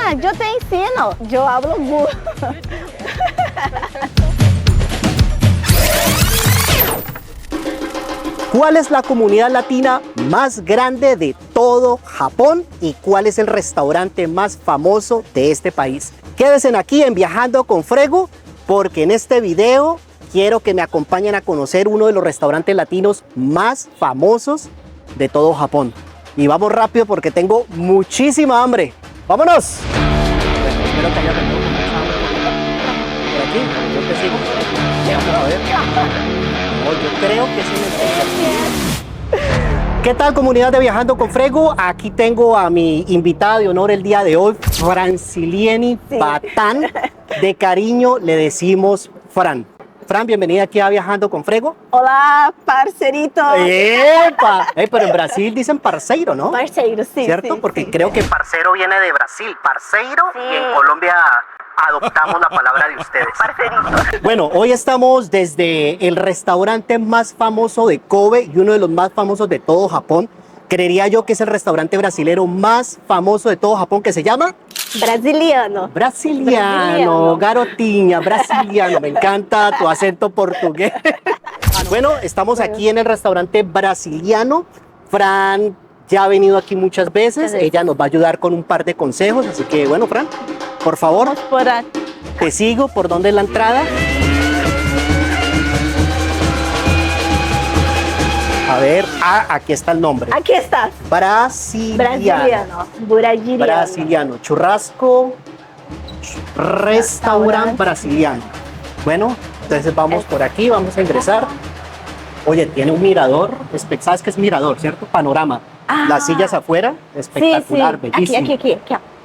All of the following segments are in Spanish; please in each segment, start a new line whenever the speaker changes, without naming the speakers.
Venga, yo te enseño. Yo hablo burro.
¿Cuál es la comunidad latina más grande de todo Japón y cuál es el restaurante más famoso de este país? Quédense aquí en Viajando con Frego, porque en este video quiero que me acompañen a conocer uno de los restaurantes latinos más famosos de todo Japón. Y vamos rápido porque tengo muchísima hambre. ¡Vámonos! Bueno, espero que haya venido con mucha hambre por aquí. Yo te sigo. Vamos a ver. No, yo creo que sí me estoy. ¿Qué tal, comunidad de Viajando con Frego? Aquí tengo a mi invitada de honor el día de hoy, Francilieni Batán. De cariño le decimos Fran. Fran, bienvenida aquí a Viajando con Frego.
Hola, parcerito.
¡Epa! Pero en Brasil dicen parceiro, ¿no?
Parceiro, sí.
¿Cierto?
Sí,
porque
sí.
creo que parcero viene de Brasil, parceiro,
Sí.
y en Colombia adoptamos la palabra de ustedes.
Parcerito.
Bueno, hoy estamos desde el restaurante más famoso de Kobe y uno de los más famosos de todo Japón. Creería yo que es el restaurante brasilero más famoso de todo Japón, que se llama
Brasiliano.
Brasiliano, garotinha, brasiliano. Me encanta tu acento portugués. Bueno, estamos aquí en el restaurante Brasiliano. Fran ya ha venido aquí muchas veces. Ella nos va a ayudar con un par de consejos. Así que, bueno, Fran, por favor,
Vamos por aquí.
te sigo. ¿Por dónde es la entrada? A ver, aquí está el nombre.
Aquí estás.
Brasiliano.
Brasiliano.
Brasiliano. Churrasco, restaurante brasiliano. Bueno, entonces vamos por aquí, vamos a ingresar. Oye, tiene un mirador, ¿sabes qué es mirador, cierto? Panorama.
Ah.
Las sillas afuera, espectacular,
Sí.
bellísimo.
Aquí.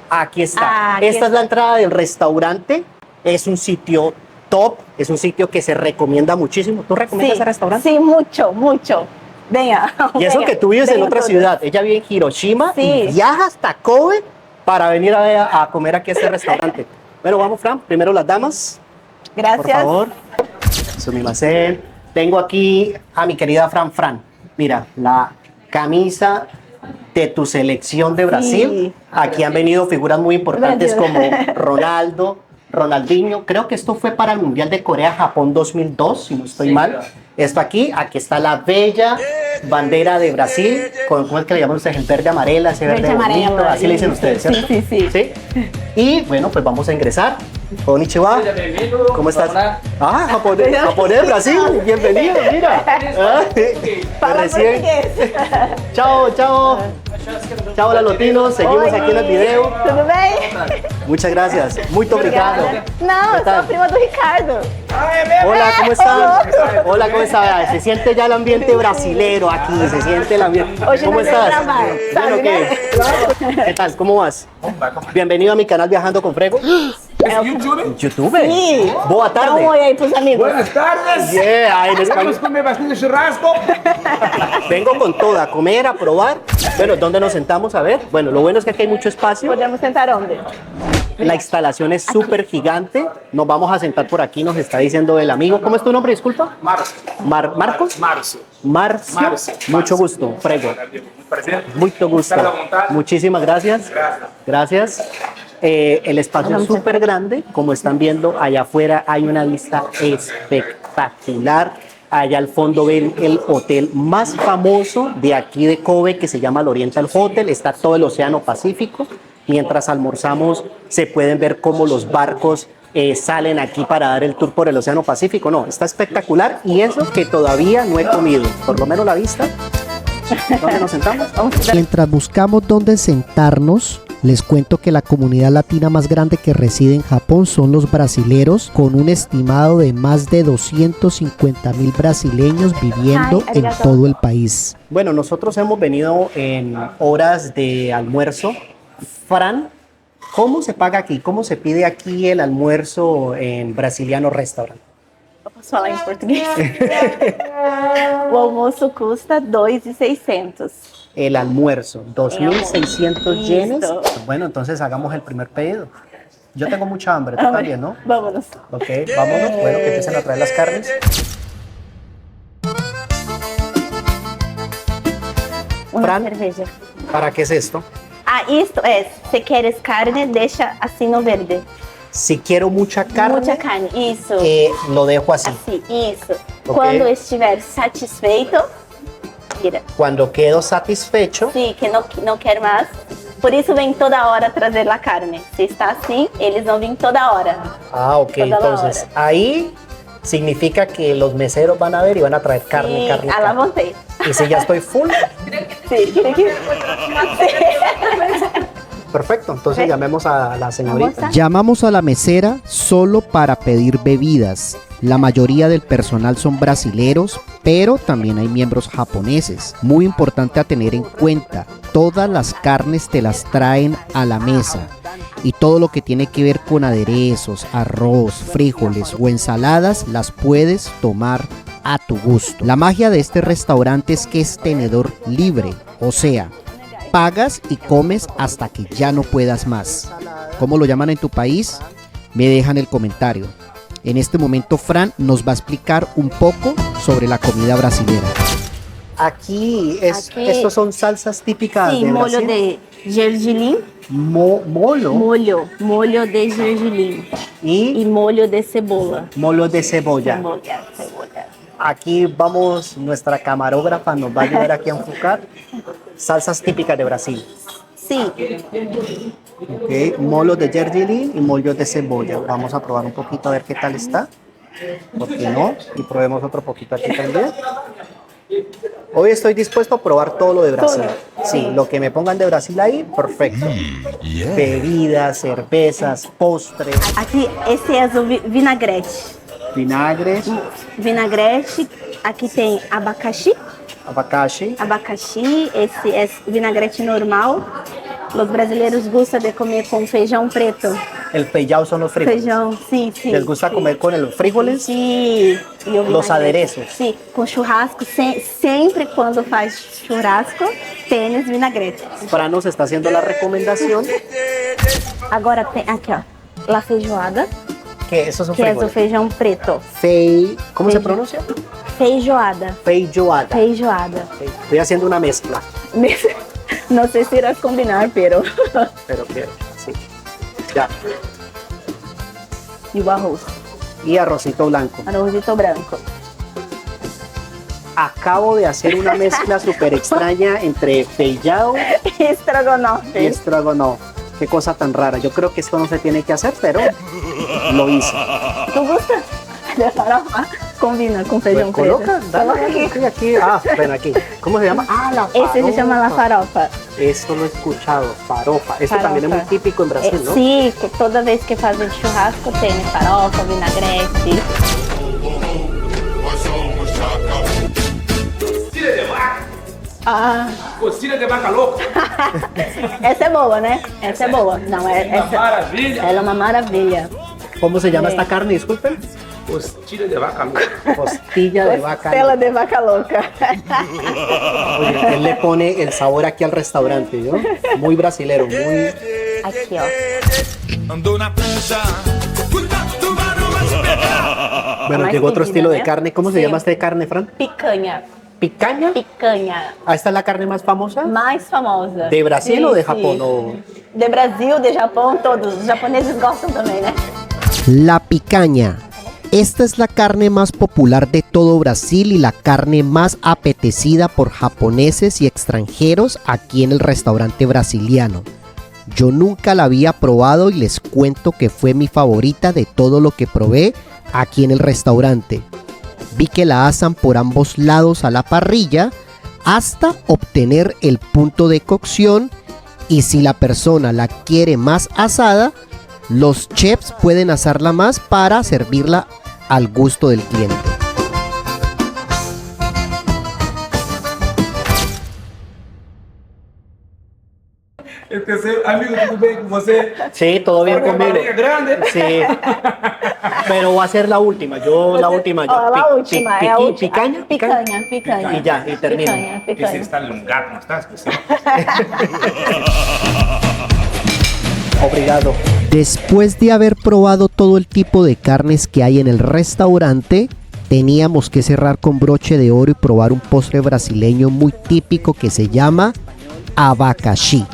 Aquí está.
Ah, aquí
Esta es
está.
la entrada del restaurante. Es un sitio top, es un sitio que se recomienda muchísimo. ¿Tú recomiendas ese restaurante?
Sí, mucho. Venga.
Y eso
venga,
que tú vives en
venga
otra
todos.
ciudad. Ella vive en Hiroshima
Sí.
y viaja hasta Kobe para venir a comer aquí a este restaurante. Bueno, vamos, Fran. Primero las damas.
Gracias.
Por favor. Sumimasen. Tengo aquí a mi querida Fran. Mira, la camisa de tu selección de Brasil.
Sí.
Aquí han venido figuras muy importantes
Brasil.
como Ronaldo, Ronaldinho. Creo que esto fue para el Mundial de Corea-Japón 2002, si no estoy mal. Esto aquí está la bella bandera de Brasil, ¿cómo es que le llaman ustedes? El verde amarela, ese verde
Verde
bonito,
amarelo,
así le dicen ustedes, ¿cierto?
Sí.
Y bueno, pues vamos a ingresar. Konnichiwa. ¿Cómo estás? Japonés, Brasil, bienvenido, mira.
Fala
Recién.
portugués.
Chao, latinos, seguimos aquí en el video.
Tudo bem?
Muchas gracias, muy obrigado.
Não, eu sou a prima do Ricardo.
Hola, ¿cómo están? Hola, ¿cómo están? Se siente ya el ambiente brasilero aquí, se siente el ambiente.
Hoje
¿Cómo
nós vamos
estás?
gravar,
¿Bien
sabe,
o qué? ¿Qué tal? ¿Cómo vas? Bienvenido a mi canal Viajando con Frego. YouTube?
Sí.
Boa
Dá um
tarde.
oi aí pros amigos.
Buenas tardes.
Yeah, en español.
Vamos a comer bastante churrasco.
Vengo con toda, a comer, a probar. Bueno, ¿dónde nos sentamos? A ver. Bueno, lo bueno es que aquí hay mucho espacio.
Podemos sentar onde?
La instalación es súper gigante. Nos vamos a sentar por aquí, nos está diciendo el amigo. ¿Cómo es tu nombre? Disculpa.
Marcio.
¿Marcos?
Marcio.
Marcio. Mucho gusto, Frego.
Prazer.
Mucho gusto.
Estar a la voluntad.
Muchísimas gracias. Gracias. El espacio es súper grande. Como están viendo, allá afuera hay una vista espectacular. Allá al fondo ven el hotel más famoso de aquí de Kobe, que se llama el Oriental Hotel. Está todo el Océano Pacífico. Mientras almorzamos, se pueden ver cómo los barcos salen aquí para dar el tour por el Océano Pacífico. No, está espectacular. Y eso que todavía no he comido. Por lo menos la vista. ¿Dónde nos sentamos?
Mientras buscamos dónde sentarnos, les cuento que la comunidad latina más grande que reside en Japón son los brasileros, con un estimado de más de 250,000 brasileños viviendo
Ay,
en
arigato.
todo el país.
Bueno, nosotros hemos venido en horas de almuerzo. Fran, ¿cómo se paga aquí? ¿Cómo se pide aquí el almuerzo en Brasiliano Restaurant?
Eu posso falar em português? O almoço custa 2.600.
El almuerzo, 2.600 yenes.
Listo.
Bueno, entonces hagamos el primer pedido. Yo tengo mucha hambre, tú también, ¿no?
Vámonos.
Ok, vámonos. Bueno, que empiecen a traer las carnes.
Uma
Fran.
cerveja.
¿Para qué es esto?
Ah, isto é, se queres carne, deixa assim no verde.
Si quiero mucha carne,
Muita carne, isso.
lo dejo así.
Assim, isso.
Ok.
Quando estiver satisfeito, tira.
Cuando quedo satisfecho,
Sim, que não quer mais. Por isso vem toda hora trazer a carne. Se está assim, eles vão vir toda hora.
ok,
Toda la
entonces
hora.
ahí significa que los meseros van a ver y van a traer carne,
Sim,
carne,
a la
carne.
vontade.
Y si ya estoy full,
Sim,
perfecto, entonces
Ok.
llamemos a la señorita.
Vamos a-
Llamamos a la mesera solo para pedir bebidas. La mayoría del personal son brasileros, pero también hay miembros japoneses. Muy importante a tener en cuenta, todas las carnes te las traen a la mesa. Y todo lo que tiene que ver con aderezos, arroz, frijoles o ensaladas las puedes tomar a tu gusto. La magia de este restaurante es que es tenedor libre, o sea, pagas y comes hasta que ya no puedas más. ¿Cómo lo llaman en tu país? Me dejan el comentario. En este momento Fran nos va a explicar un poco sobre la comida brasilera.
Aquí,
Aquí.
estos son salsas típicas
Sim,
de
molho
Brasil.
de gergelim.
Molo
Molho de gergelim.
y
E molho de cebola.
molo de cebolla.
Cebola.
Aquí vamos, nuestra camarógrafa nos va a ayudar aquí a enfocar salsas típicas de Brasil.
Sim,
Ok, molo de gergelim y mollo de cebolla. Vamos a probar un poquito a ver qué tal está. ¿Por qué no? Y probemos otro poquito aquí también. Hoy estoy dispuesto a probar todo lo de Brasil. Sí, lo que me pongan de Brasil ahí, perfecto. Bebidas, cervezas, postres,
aqui esse é o vinagrete.
vinagres,
Vinagrete, aqui tem abacaxi.
abacaxi.
Esse é vinagrete normal. Os brasileiros gostam de comer com feijão preto.
El feijão son los frijoles.
Feijão, sim, sim.
¿Les gusta
sim.
comer con los frijoles?
Sim. E o
Los
vinagrete.
adereços.
Sim, com churrasco. Sempre quando faz churrasco, tem os vinagretes.
Fran nos está haciendo la recomendación
Agora tem aqui, ó, la feijoada,
que esos son
que é o
frijoles.
feijão preto.
¿Cómo se
Feijão.
pronuncia?
Feijoada.
Feijoada.
Feijoada.
Estoy haciendo una mezcla,
Não sei se irás combinar, pero.
pero quiero, sí. Ya.
E o arroz.
Y arrocito blanco.
Arrozito branco.
Acabo de hacer una mezcla súper extraña entre feijão
E estrogonofe.
y estrogonoff. Qué cosa tan rara. Yo creo que esto no se tiene que hacer, pero lo hice.
Tu gosta de farofa? Combina com feijão
Pues coloca,
preto.
dale,
Coloca aqui.
aquí, aquí. Ah, ven aquí. ¿Cómo se llama? Ah, la farofa.
Esse se chama la farofa.
Esto lo he escuchado, farofa. Esto también es muy
Farofa.
típico en Brasil, ¿no?
Sim, que toda vez que fazem churrasco tem farofa, vinagrete.
Costilha de vaca.
Ah,
Costilha de vaca louca.
essa é boa, né? Essa é boa. Não,
Uma
essa
maravilha.
ela é uma maravilha.
¿Cómo se llama esta carne? Disculpen.
Costilha de vaca louca.
Costilla de vaca.
Costela de vaca louca.
Oye, él le pone el sabor aquí al restaurante, ¿no? Muy brasilero, muy...
Aqui, ó.
Andou na prancha, cuidado, tubarão vai te pegar.
Bueno,
Más
llegó otro
pedida,
estilo de
¿eh?
carne. ¿Cómo se
Sí.
llama esta carne, Fran?
Picanha.
¿Picaña?
Picanha.
Ah, ¿esta es la carne más famosa?
Mais famosa.
¿De Brasil
Sim,
o de
sim.
Japón? O...
De Brasil, de Japão, todos. Os japoneses gostam também, né?
La picaña. Esta es la carne más popular de todo Brasil y la carne más apetecida por japoneses y extranjeros aquí en el restaurante brasiliano. Yo nunca la había probado y les cuento que fue mi favorita de todo lo que probé aquí en el restaurante. Vi que la asan por ambos lados a la parrilla hasta obtener el punto de cocción, y si la persona la quiere más asada, los chefs pueden asarla más para servirla al gusto del cliente.
El terceiro, amigo, tudo bem com você?
Sí, todo bien
Porque a
conmigo.
barriga é grande.
Sí. Pero va a ser la última. Yo la última. Yo.
Ó, a
Pi-
última,
pi-
é a
piqui-
última.
Picaña.
Picanha, picanha.
Y ya, y termino.
Picanha,
Esse
picanha.
está um gato, não está? Esqueci.
Obrigado.
Después de haber probado todo el tipo de carnes que hay en el restaurante, teníamos que cerrar con broche de oro y probar un postre brasileño muy típico que se llama abacaxi.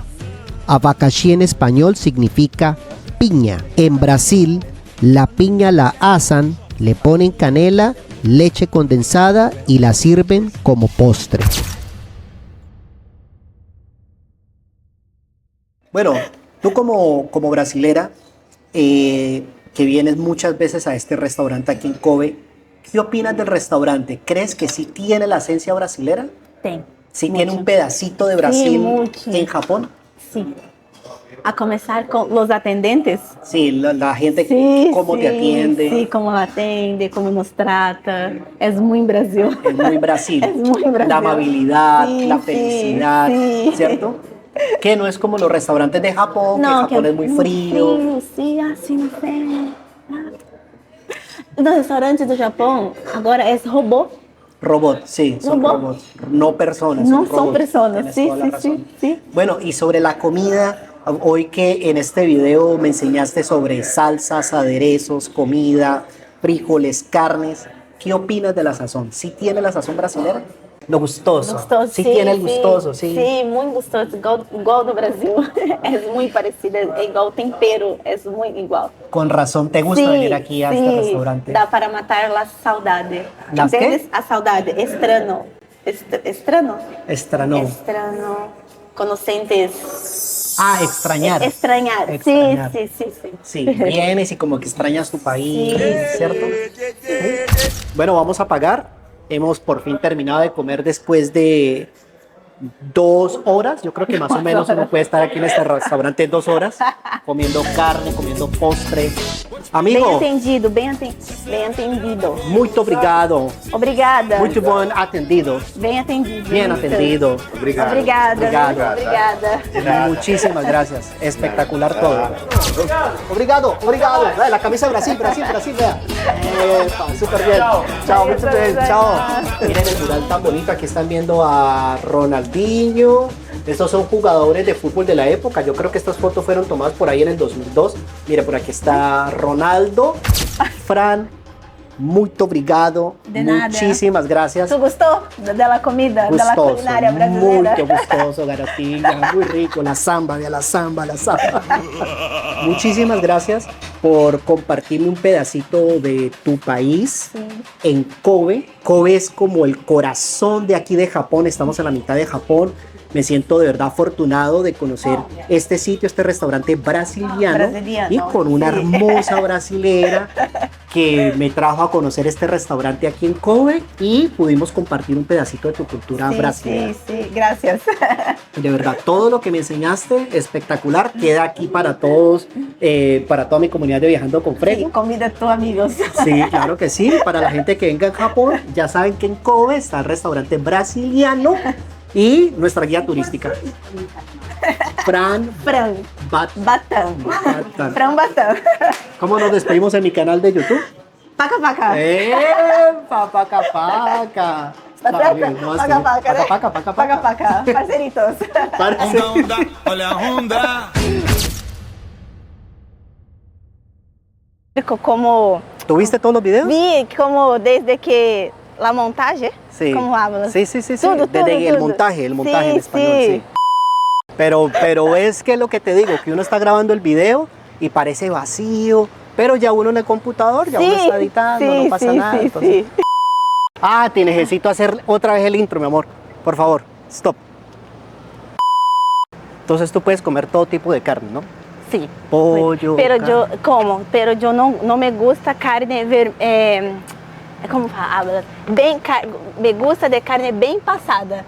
Abacaxi en español significa piña. En Brasil, la piña la asan, le ponen canela, leche condensada y la sirven como postre.
Bueno, tú como brasilera, que vienes muchas veces a este restaurante aquí en Kobe, ¿qué opinas del restaurante? ¿Crees que sí tiene la esencia brasilera?
Tem.
¿Sí tiene un pedacito de Brasil
mucho.
en Japón?
Sim. A começar com os atendentes.
Sí, la gente,
Sí,
cómo
sí,
te atiende.
Sí, cómo atende, cómo nos trata. Es muy Brasil.
Es muy Brasil.
Es muy Brasil.
La amabilidad,
Sí,
la
sí,
felicidad,
sí.
¿cierto? Que no es como los restaurantes de Japón, que Japón es muy frío.
Sim, assim, não sei. Nos restaurantes do Japão, agora é robô.
Robot, sí, son
Robot.
robots, no personas.
No
son
son
robots.
personas.
Tienes
Sí,
toda la
sí,
razón.
sí, sí.
Bueno, y sobre la comida, hoy que en este video me enseñaste sobre salsas, aderezos, comida, frijoles, carnes, ¿qué opinas de la sazón? ¿Sí tiene la sazón brasilera? Lo gustoso.
Gostoso,
Sí tiene el gustoso, sí.
Sim, muito gostoso, igual do Brasil. É muito parecido, é igual o tempero, é muito igual.
Con razón te gusta venir aquí a este restaurante.
Dá para matar a saudade.
Las
Entendes?
quê?
A saudade, estranho. Estranho?
Estranó.
Estranho. Quando sentes...
Ah, extrañar.
Extrañar.
Extrañar.
Sí, sí, sí, sí.
Sí, vienes y como que extrañas tu país,
Sí.
¿cierto? Sí. Bueno, vamos a pagar. Hemos por fin terminado de comer después de 2 horas. Yo creo que más o menos uno puede estar aquí en este restaurante 2 horas, comiendo carne, comiendo postre.
Bem
Amigo,
atendido, bem atendido.
muito obrigado.
Obrigada.
Muito bom atendido.
Bem atendido.
Bien atendido.
Obrigado.
Obrigada.
Obrigado.
Obrigada.
Muchísimas gracias. Espectacular todo. Obrigado, obrigado. Vea, la camisa de Brasil, vea. Epa, súper bien. Chao, muy bien. Chao. Miren el mural tan bonito. Aquí están viendo a Ronaldinho. Estos son jugadores de fútbol de la época. Yo creo que estas fotos fueron tomadas por ahí en el 2002. Mire, por aquí está Ronaldo. Fran, muito obrigado.
De nada.
Muchísimas gracias.
Tu gostou da comida, da
Gustoso,
culinária brasileira?
muito gustoso, garotinha, muy rico, la samba. Muchísimas gracias por compartirme un pedacito de tu país en Kobe. Kobe es como el corazón de aquí de Japón, estamos en la mitad de Japón. Me siento de verdad afortunado de conocer este sitio, este restaurante brasiliano, y con una hermosa brasilera que me trajo a conocer este restaurante aquí en Kobe y pudimos compartir un pedacito de tu cultura brasileña.
Sí, gracias.
De verdad, todo lo que me enseñaste, espectacular, queda aquí para todos, para toda mi comunidad de Viajando con Frego.
Sí, convida a tus amigos.
Sí, claro que sí. Para la gente que venga a Japón, ya saben que en Kobe está el restaurante brasiliano y nuestra guía turística. Fran
Batán.
Batán.
Fran Batán.
¿Cómo nos despedimos en mi canal de YouTube?
Paca, paca.
Paca, paca.
Tá certo?
No,
Paca, paca, né?
paca, paca,
Paca, paca. Parceritos.
Parece-
Onda, onda, olha a onda.
Como
¿Tuviste todos los videos?
vi, como desde que la montaje,
Sí.
como hablas.
Sí.
Tudo,
Desde el
tudo.
montaje
Sí,
en español,
sí.
sí. Pero es que lo que te digo, que uno está grabando el video y parece vacío, pero ya uno en el computador, ya uno está editando, no pasa nada. Entonces... Ah, te necesito hacer otra vez el intro, mi amor. Por favor, stop. Entonces tú puedes comer todo tipo de carne, ¿no?
Sí.
Pollo,
Pero
carne.
yo como, pero yo no me gusta carne como habla, me gusta de carne bem passada.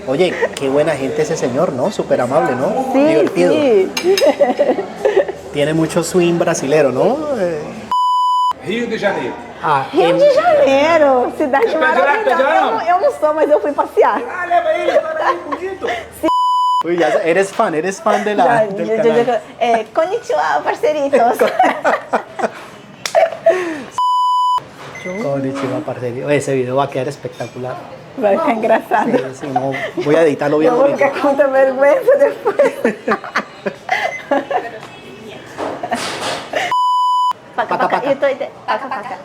Oye, qué buena gente ese señor, ¿no? Súper amable, ¿no?
Sí,
Divertido.
sí.
Tiene mucho swing brasilero, ¿no?
Rio de Janeiro.
Rio de Janeiro, cidade
Tá de lá, tá de lá,
maravilhosa.
não?
Eu não sou, mas eu fui passear.
Ah, leva ele, bonito.
Uy, ya eres fan del canal.
Konnichiwa, parceritos.
Konnichiwa, parcerio. Ese video va a quedar espectacular.
Vai ficar engraçado.
Sí, sí, no, voy a editarlo bien
Eu vou
bonito.
ficar com muita vergonha depois. Paca, paca. Eu tô paca, paca.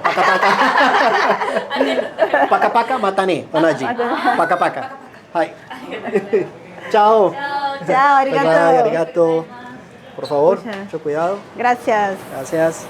Paka paka matane, onaji. Paka paka. Hai. Chao.
Chao, arigato.
Bye, arigato. Por favor,
Pucha.
mucho cuidado.
Gracias.
Gracias.